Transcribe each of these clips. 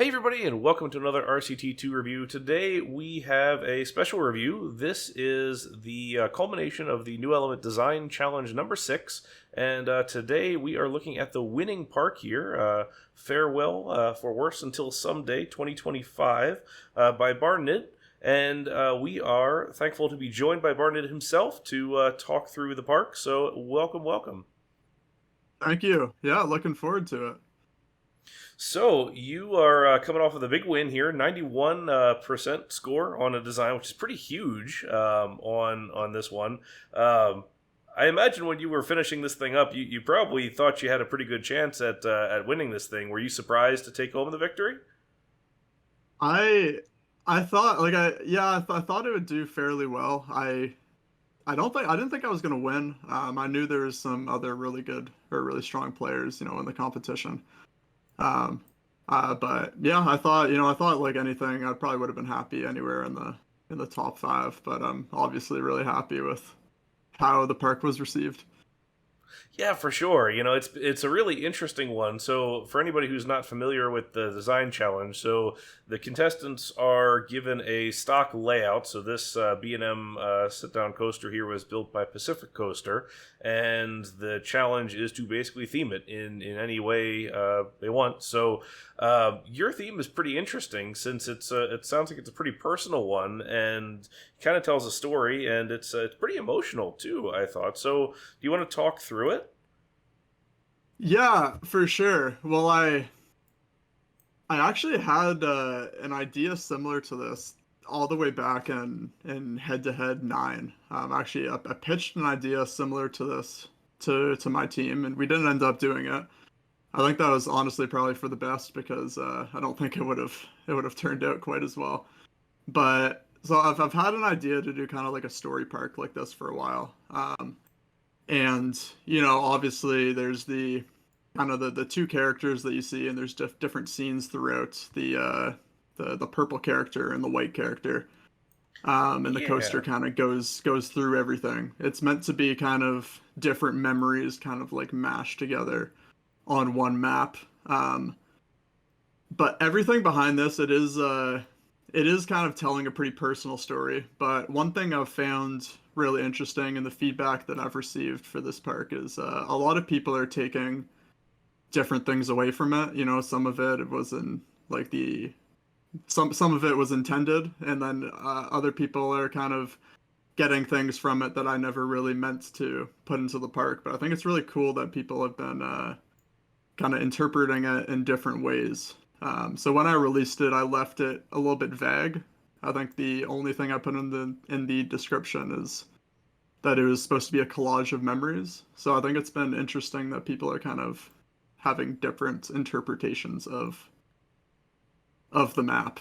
Hey everybody, and welcome to another RCT2 review. Today we have a special review. This is the culmination of the New Element Design Challenge number 6, and today we are looking at the winning park here, Farewell for Worse Until Someday 2025 by barnNID. And we are thankful to be joined by barnNID himself to talk through the park, so welcome. Thank you. Yeah, looking forward to it. So you are coming off of the big win here, 91% score on a design, which is pretty huge on this one. I imagine when you were finishing this thing up, you probably thought you had a pretty good chance at winning this thing. Were you surprised to take home the victory? I I thought like I thought it would do fairly well. I didn't think I was gonna win. I knew there was some other really good or really strong players, in the competition. Um, but yeah, I thought like anything, I probably would have been happy anywhere in the top five. But I'm obviously really happy with how the park was received. Yeah, for sure. It's a really interesting one. So, for anybody who's not familiar with the design challenge, so the contestants are given a stock layout. So this B&M sit-down coaster here was built by Pacific Coaster, and the challenge is to basically theme it in any way they want. So your theme is pretty interesting since it sounds like it's a pretty personal one and kind of tells a story, and it's pretty emotional too, I thought. So do you want to talk through it? Yeah, for sure. Well, I actually had an idea similar to this all the way back in Head to Head 9. Actually, I pitched an idea similar to this to my team, and we didn't end up doing it. I think that was honestly probably for the best because I don't think it would have turned out quite as well. But so I've had an idea to do kind of like a story park like this for a while. And obviously there's the kind of the two characters that you see, and there's different scenes throughout the purple character and the white character. And the coaster Yeah. kind of goes through everything. It's meant to be kind of different memories, kind of like mashed together on one map. But everything behind this, it is kind of telling a pretty personal story. But one thing I've found really interesting in the feedback that I've received for this park is a lot of people are taking different things away from it. Some of it was in like the some of it was intended, and then other people are kind of getting things from it that I never really meant to put into the park. But I think it's really cool that people have been kind of interpreting it in different ways. So when I released it, I left it a little bit vague. I think the only thing I put in the description is that it was supposed to be a collage of memories. So I think it's been interesting that people are kind of having different interpretations of the map.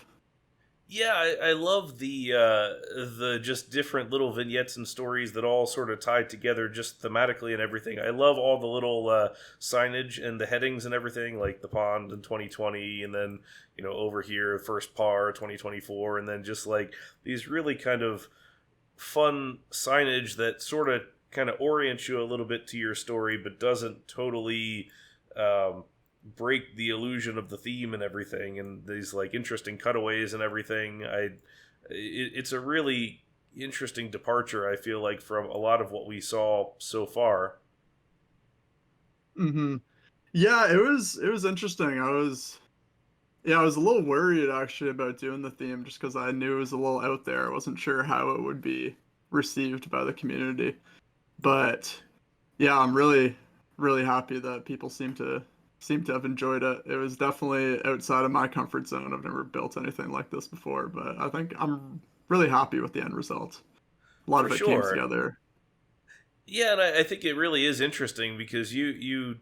Yeah, I love the just different little vignettes and stories that all sort of tie together just thematically and everything. I love all the little signage and the headings and everything, like the pond in 2020, and then over here first par 2024, and then just like these really kind of fun signage that sort of kind of orients you a little bit to your story, but doesn't totally um, break the illusion of the theme and everything. And these like interesting cutaways and everything. It's a really interesting departure, I feel like, from a lot of what we saw so far. Hmm. Yeah, it was interesting. I was a little worried actually about doing the theme just because I knew it was a little out there. I wasn't sure how it would be received by the community. But yeah, I'm really happy that people seem to have enjoyed it. It was definitely outside of my comfort zone. I've never built anything like this before, but I think I'm really happy with the end result. A lot For of it came sure. together. Yeah, and I think it really is interesting because you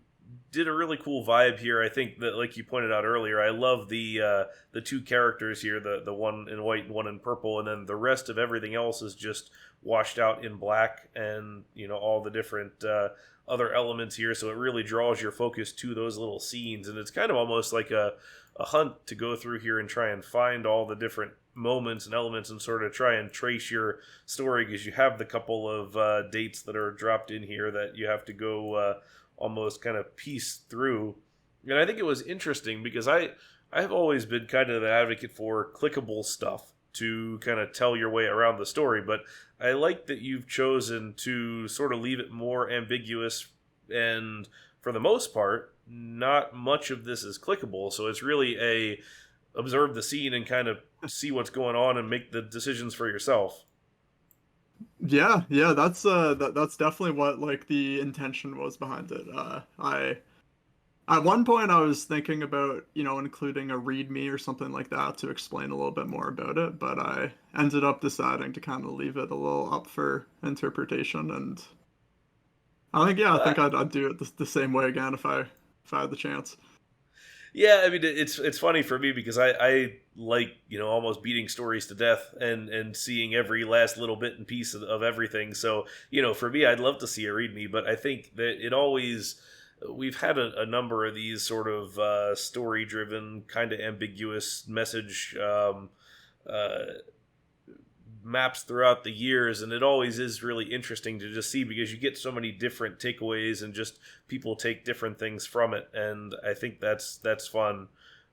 did a really cool vibe here. I think that, like you pointed out earlier, I love the two characters here, the one in white and one in purple, and then the rest of everything else is just washed out in black, and all the different other elements here. So it really draws your focus to those little scenes, and it's kind of almost like a hunt to go through here and try and find all the different moments and elements and sort of try and trace your story, because you have the couple of dates that are dropped in here that you have to go almost kind of piece through. And I think it was interesting because I've always been kind of an advocate for clickable stuff to kind of tell your way around the story, but I like that you've chosen to sort of leave it more ambiguous, and for the most part, not much of this is clickable. So it's really a observe the scene and kind of see what's going on and make the decisions for yourself. Yeah, yeah, that's definitely what like the intention was behind it. I At one point I was thinking about, including a README or something like that to explain a little bit more about it, but I ended up deciding to kind of leave it a little up for interpretation, and I think yeah, I think Well, I'd do it the same way again if I had the chance. yeah, I mean it's funny for me because I like almost beating stories to death and seeing every last little bit and piece of everything. So for me, I'd love to see a readme, but I think that it always we've had a number of these sort of story driven, kind of ambiguous message uh, maps throughout the years, and it always is really interesting to just see because you get so many different takeaways and just people take different things from it, and I think that's fun.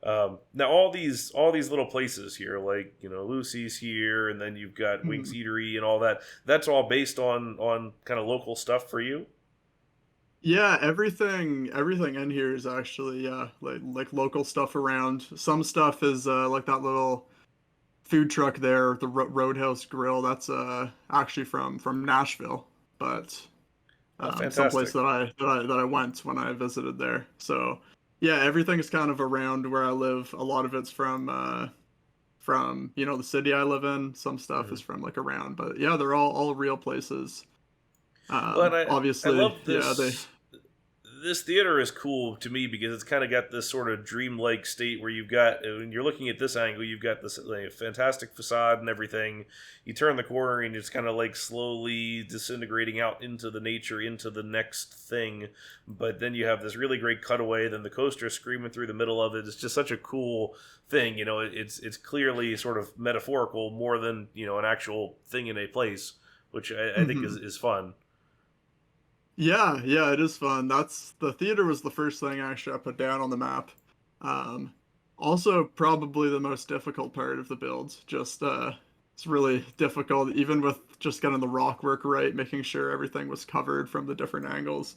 Now all these little places here, like Lucy's here, and then you've got Wink's Mhm. Eatery and all that. That's all based on kind of local stuff for you. Yeah, everything in here is actually yeah, like local stuff around. Some stuff is like that little food truck there, the Roadhouse Grill. That's actually from Nashville, but Oh, someplace fantastic! that I went when I visited there. So yeah, everything's kind of around where I live. A lot of it's from the city I live in. Some stuff Mhm. is from like around, but yeah, they're all real places. Well, and I Obviously, love yeah, they. this theater is cool to me because it's kind of got this sort of dreamlike state where you've got when you're looking at this angle, you've got this like, fantastic facade and everything. You turn the corner and it's kind of like slowly disintegrating out into the nature, into the next thing. But then you have this really great cutaway. Then the coaster screaming through the middle of it. It's just such a cool thing. It's clearly sort of metaphorical more than an actual thing in a place, which I think is Mhm. is fun. Yeah, yeah, it is fun. That's the theater was the first thing actually I put down on the map. Um, Also probably the most difficult part of the build. Just it's really difficult even with just getting the rock work right, making sure everything was covered from the different angles.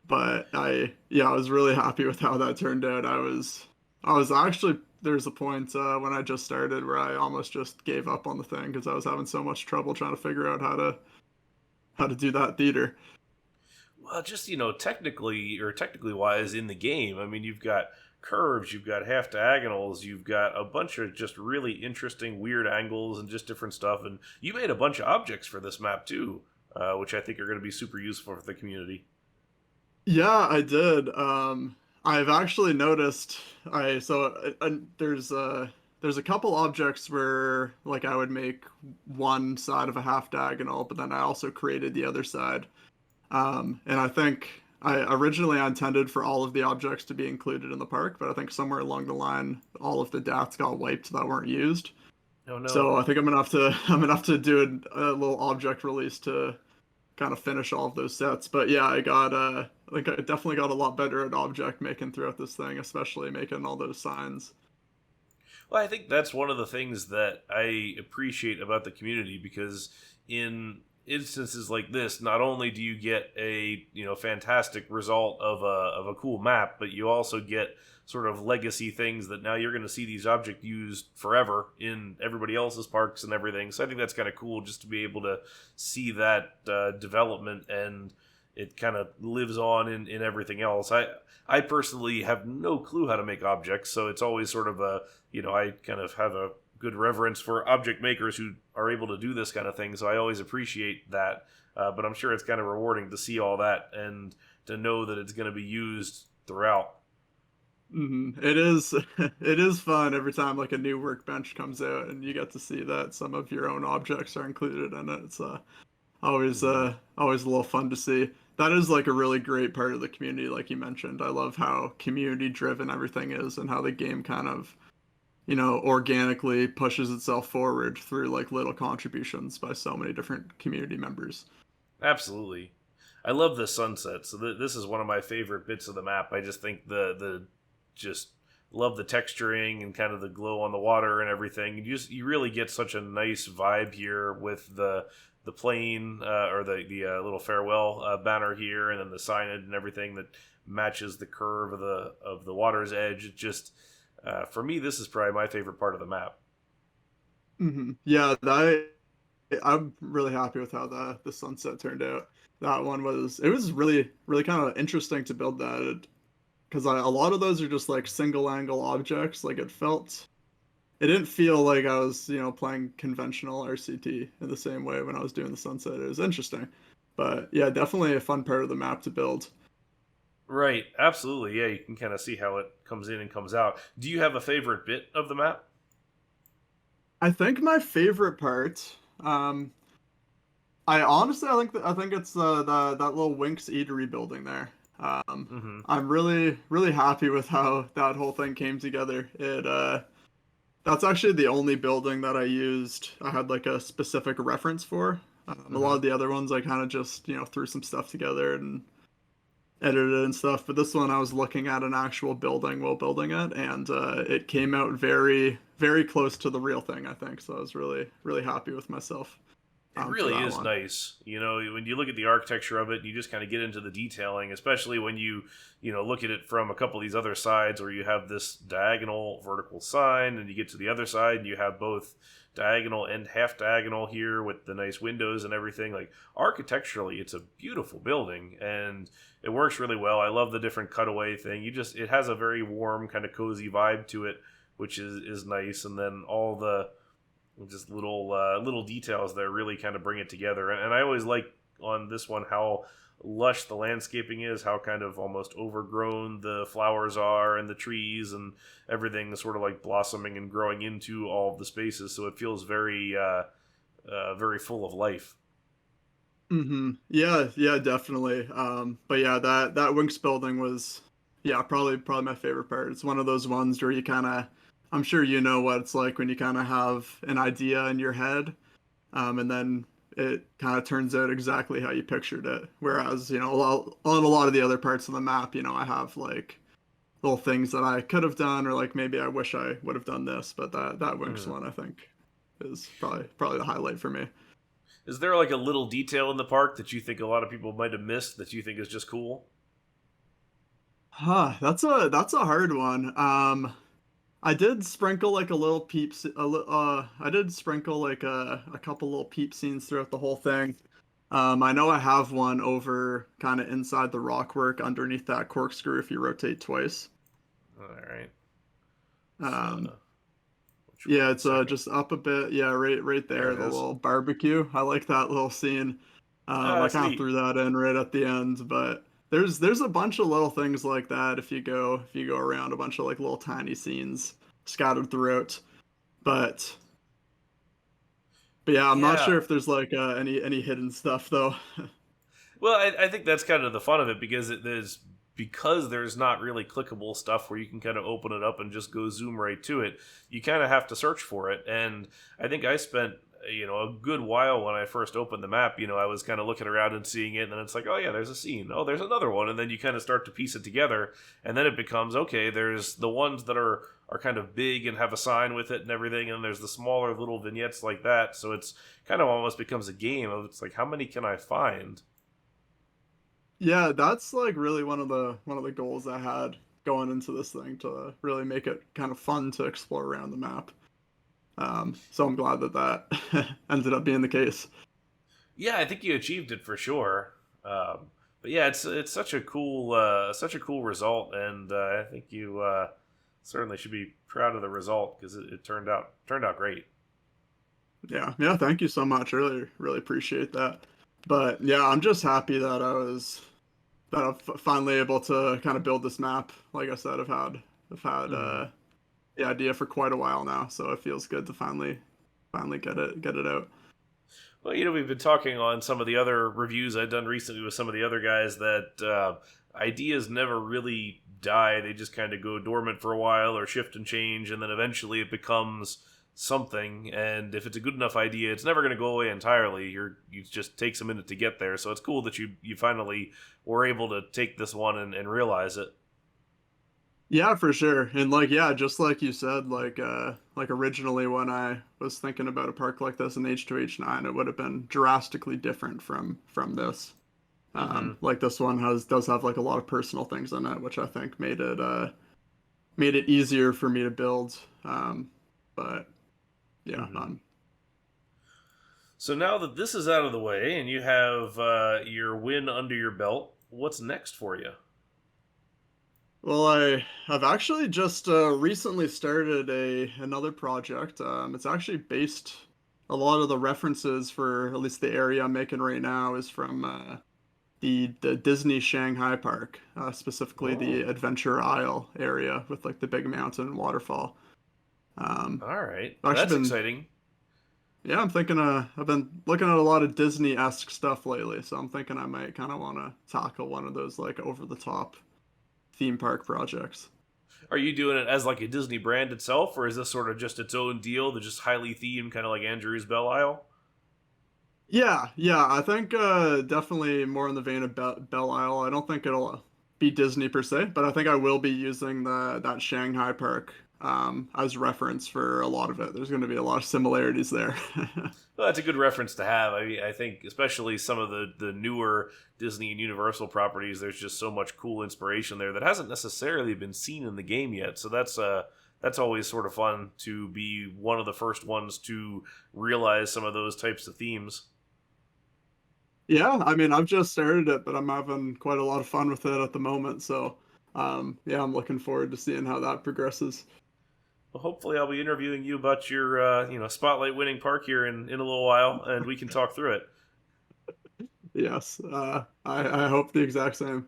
But I was really happy with how that turned out. I was actually there's a point when I just started where I almost just gave up on the thing because I was having so much trouble trying to figure out how to do that theater. Well, just technically wise in the game. I mean, you've got curves, you've got half diagonals, you've got a bunch of just really interesting, weird angles and just different stuff. And you made a bunch of objects for this map too, which I think are going to be super useful for the community. Yeah, I did. I've actually noticed there's a couple objects where like I would make one side of a half diagonal, but then I also created the other side. And I think I intended for all of the objects to be included in the park, but I think somewhere along the line, all of the DATs got wiped that weren't used. Oh no. So I think I'm gonna have to I'm gonna have to do a little object release to kind of finish all of those sets. But yeah, I think I definitely got a lot better at object making throughout this thing, especially making all those signs. Well, I think that's one of the things that I appreciate about the community because in instances like this, not only do you get a fantastic result of a cool map, but you also get sort of legacy things that now you're going to see these objects used forever in everybody else's parks and everything. So I think that's kind of cool just to be able to see that development, and it kind of lives on in everything else. I personally have no clue how to make objects, so it's always sort of I kind of have a good reverence for object makers who are able to do this kind of thing. So I always appreciate that. But I'm sure it's kind of rewarding to see all that and to know that it's going to be used throughout. It is it is fun every time like a new workbench comes out and you get to see that some of your own objects are included in it. It's Mhm. always a little fun to see. That is like a really great part of the community, like you mentioned. I love how community driven everything is and how the game kind of organically pushes itself forward through like little contributions by so many different community members. Absolutely. I love the sunset. So this is one of my favorite bits of the map. I just think the just love the texturing and kind of the glow on the water and everything. You really get such a nice vibe here with the plane or the little farewell banner here, and then the signage and everything that matches the curve of the water's edge. It just for me, this is probably my favorite part of the map. Yeah, that I'm really happy with how the sunset turned out. That one was it was really kind of interesting to build that because a lot of those are just like single angle objects. Like it didn't feel like I was playing conventional RCT in the same way when I was doing the sunset. It was interesting, but yeah, definitely a fun part of the map to build. Right, absolutely. Yeah, you can kind of see how it comes in and comes out. Do you have a favorite bit of the map? I think my favorite part. I honestly, I think it's that little Winks Eatery building there. Hmm. I'm really happy with how that whole thing came together. That's actually the only building that I used. I had like a specific reference for. A lot Hmm. of the other ones I kind of just threw some stuff together and edited it and stuff. But this one I was looking at an actual building while building it, and it came out very close to the real thing. I think so. I was really happy with myself It for really that is one. nice. When you look at the architecture of it, you just kind of get into the detailing, especially when look at it from a couple of these other sides where you have this diagonal vertical sign, and you get to the other side and you have both diagonal and half diagonal here with the nice windows and everything. Like architecturally, it's a beautiful building and it works really well. I love the different cutaway thing. It has a very warm, kind of cozy vibe to it, which is nice. And then all the just little details that really kind of bring it together. And I always like on this one how lush the landscaping is, how kind of almost overgrown the flowers are and the trees and everything is sort of like blossoming and growing into all of the spaces. So it feels very full of life. Yeah, definitely. But yeah, that Winx building was, yeah, probably my favorite part. It's one of those ones where I'm sure you know what it's like when you kind of have an idea in your head, and then it kind of turns out exactly how you pictured it. Whereas, on a lot of the other parts of the map, I have like little things that I could have done, or like maybe I wish I would have done this. But that Winx Mhm. one, I think, is probably the highlight for me. Is there like a little detail in the park that you think a lot of people might have missed that you think is just cool? Huh, that's a hard one. I did sprinkle like a little peeps. I did sprinkle like a couple little peep scenes throughout the whole thing. I know I have one over kind of inside the rockwork underneath that corkscrew if you rotate twice. All right. Let's, Um, which yeah, one it's second? just up a bit. Yeah, right There there, it the is. little barbecue. I like that little scene. Ah, I that's kind of neat. threw that in right at the end, but there's a bunch of little things like that if you go around a bunch of like little tiny scenes scattered throughout. But But yeah, I'm not Yeah. sure if there's like any hidden stuff though. Well, I think that's kind of the fun of it because there's not really clickable stuff where you can kind of open it up and just go zoom right to it. You kind of have to search for it, and I think I spent a good while when I first opened the map. I was kind of looking around and seeing it, and then it's like, oh yeah, there's a scene. Oh, there's another one, and then you kind of start to piece it together, and then it becomes okay. There's the ones that are kind of big and have a sign with it and everything, and there's the smaller little vignettes like that. So it's kind of almost becomes a game of it's like how many can I find. Yeah, that's like really one of the goals I had going into this thing to really make it kind of fun to explore around the map. So I'm glad that that ended up being the case. Yeah, I think you achieved it for sure. But yeah, it's such a cool result, and I think you certainly should be proud of the result because it turned out great. Yeah, thank you so much. I really appreciate that. But yeah, I'm just happy that I'm finally able to kind of build this map. Like I said, I've had Hmm. the idea for quite a while now, so it feels good to finally get it out. Well, we've been talking on some of the other reviews I've done recently with some of the other guys that ideas never really die. They just kind of go dormant for a while or shift and change, and then eventually it becomes something. And if it's a good enough idea, it's never going to go away entirely. You just takes a minute to get there. So it's cool that you finally were able to take this one and realize it. Yeah, for sure. And like yeah, just like you said, like originally when I was thinking about a park like this in H2H9, it would have been drastically different from this. Mm-hmm. Like this one does have like a lot of personal things in it, which I think made it easier for me to build. But yeah, Mm-hmm. So now that this is out of the way and you have your win under your belt, what's next for you? well, I've actually just recently started a another project. It's actually based a lot of the references for at least the area I'm making right now is from the Disney Shanghai Park, specifically the Oh, Adventure Isle area with like the big mountain and waterfall. Um, all right. I've actually That's been exciting. yeah, I'm thinking I've been looking at a lot of Disney-esque stuff lately, so I'm thinking I might kind of want to tackle one of those like over the top theme park projects. Are you doing it as like a Disney brand itself, or is this sort of just its own deal that just highly themed, kind of like Andrew's Belle Isle? Yeah, I think definitely more in the vein of Belle Isle. I don't think it'll be Disney per se, but I think I will be using the that Shanghai park as reference for a lot of it. There's going to be a lot of similarities there. Well, that's a good reference to have. I mean, I think especially some of the newer Disney and Universal properties, there's just so much cool inspiration there that hasn't necessarily been seen in the game yet. So that's always sort of fun to be one of the first ones to realize some of those types of themes. Yeah, I mean, I've just started it, but I'm having quite a lot of fun with it at the moment. So, yeah, I'm looking forward to seeing how that progresses. Well, hopefully, I'll be interviewing you about your spotlight winning park here in a little while, and we can talk through it. Yes, I hope the exact same.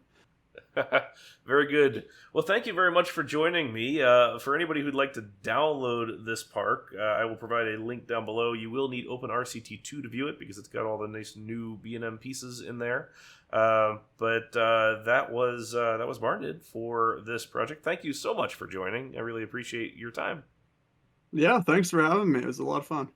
Very good. Well, thank you very much for joining me. For anybody who'd like to download this park, I will provide a link down below. You will need Open RCT2 to view it because it's got all the nice new B&M pieces in there. But that was barnNID for this project. Thank you so much for joining. I really appreciate your time. Yeah, thanks for having me. It was a lot of fun.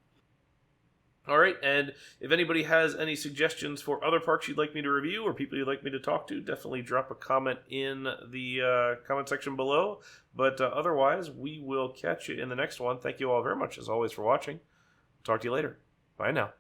All right, and if anybody has any suggestions for other parks you'd like me to review or people you'd like me to talk to, definitely drop a comment in the comment section below. But otherwise, we will catch you in the next one. Thank you all very much, as always, for watching. Talk to you later. Bye now.